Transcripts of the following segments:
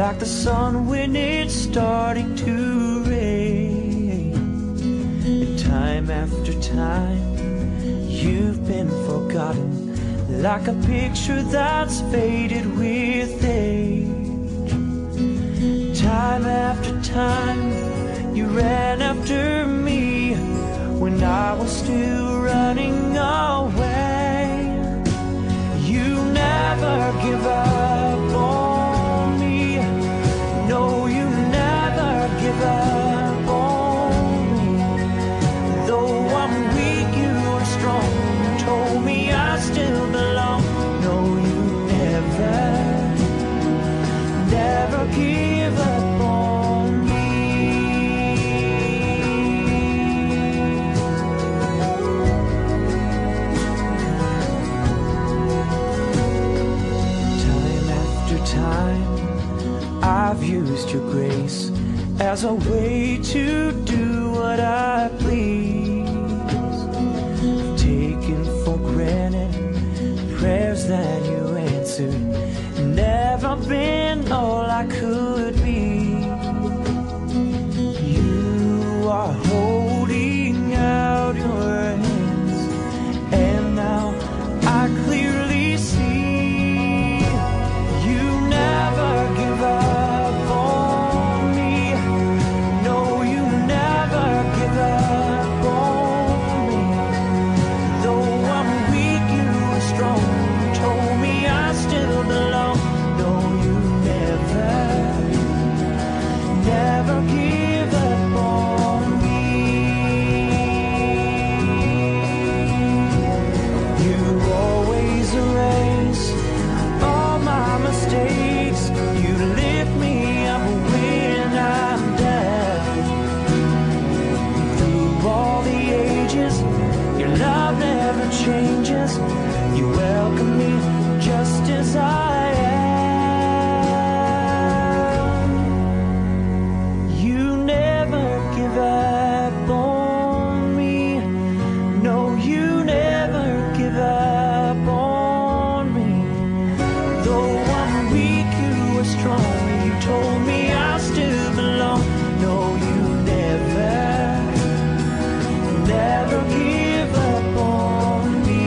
like the sun when it's starting to rain. And time after time, you've been forgotten, like a picture that's faded with age. Time after time, you ran after me when I was still running away. You never give up on me. No, you never give up on me. Though I'm weak, you are strong. You told me I still belong. No, you never give up on me. Time after time, I've used your grace as a way to do what I please. Taken for granted prayers that you answered, never been all I could be. You are holding out your hands, and now I clearly see you never give up on me. No, you never give up on me. Though I'm weak, you are strong. You told me I still belong. No, you never give up on me. You always erase all my mistakes. You lift me up when I'm down. Through all the ages, your love never changes. You welcome me just as I am. You never give up on me. No, you never give up on me. Though I'm weak, you are strong. You told me I still belong. No, you never give up on me.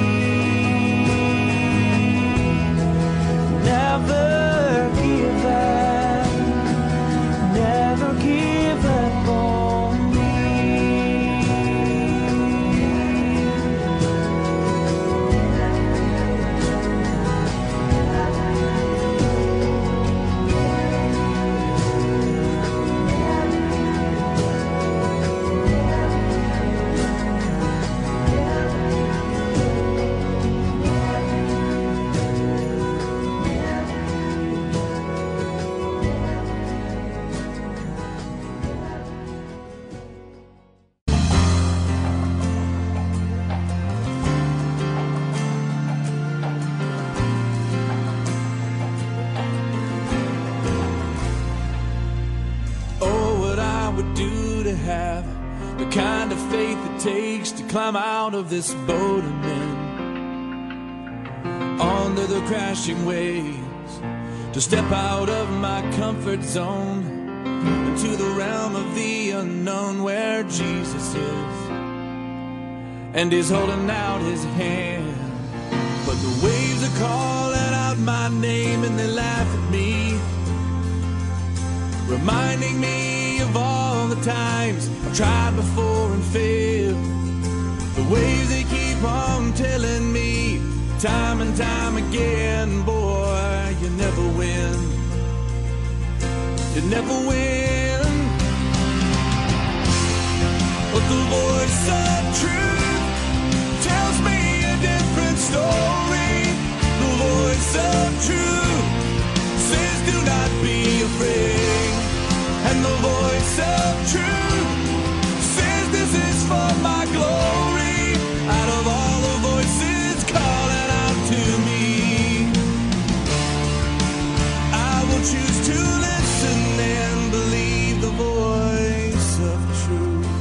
Never give up, never give up on me. Have the kind of faith it takes to climb out of this boat I'm in, under the crashing waves, to step out of my comfort zone into the realm of the unknown where Jesus is, and he's holding out his hand. But the waves are calling out my name and they laugh at me, reminding me of all the times I've tried before and failed. The waves, they keep on telling me time and time again, boy, you never win. You never win. But the voice of truth tells me a different story. The voice of truth says do not be afraid. And the voice of truth says this is for my glory. Out of all the voices calling out to me, I will choose to listen and believe the voice of truth.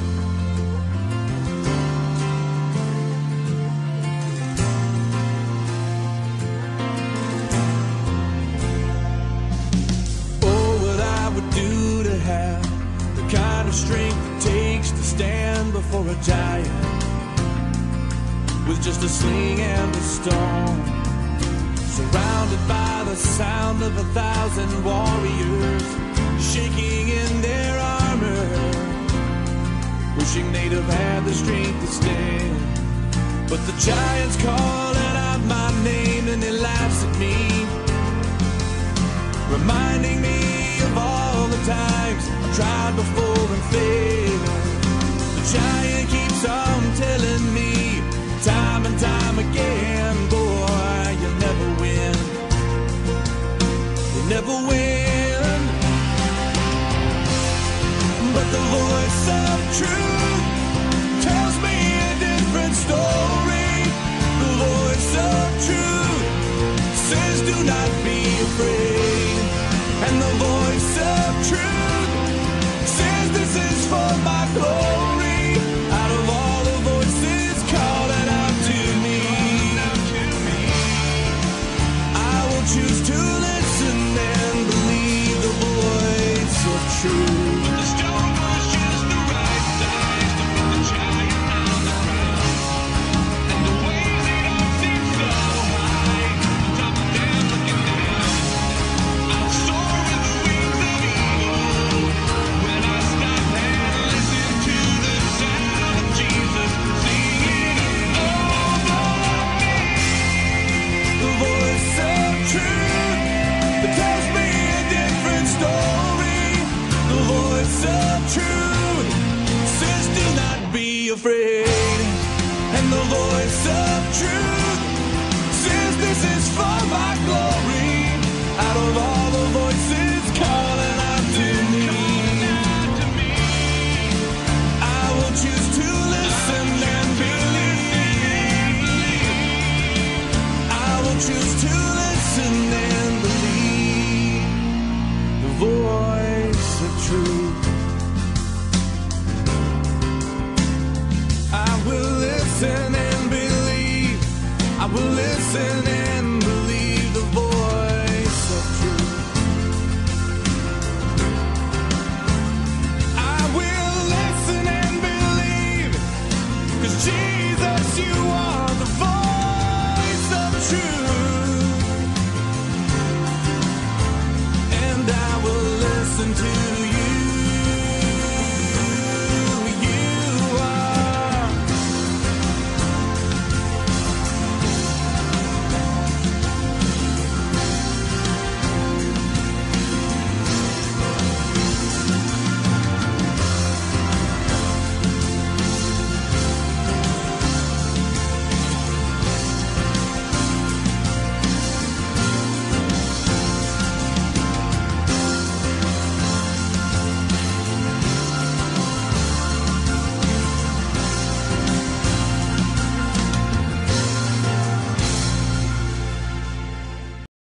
for a giant with just a sling and a stone, surrounded by the sound of 1,000 warriors shaking in their armor, wishing they'd have had the strength to stand. But the giant's calling out my name and he laughs at me, reminding me of all the times I tried before and failed. The giant keeps on telling me time and time again, boy, you'll never win. You'll never win. But the voice of truth tells me a different story. The voice of truth says do not be afraid.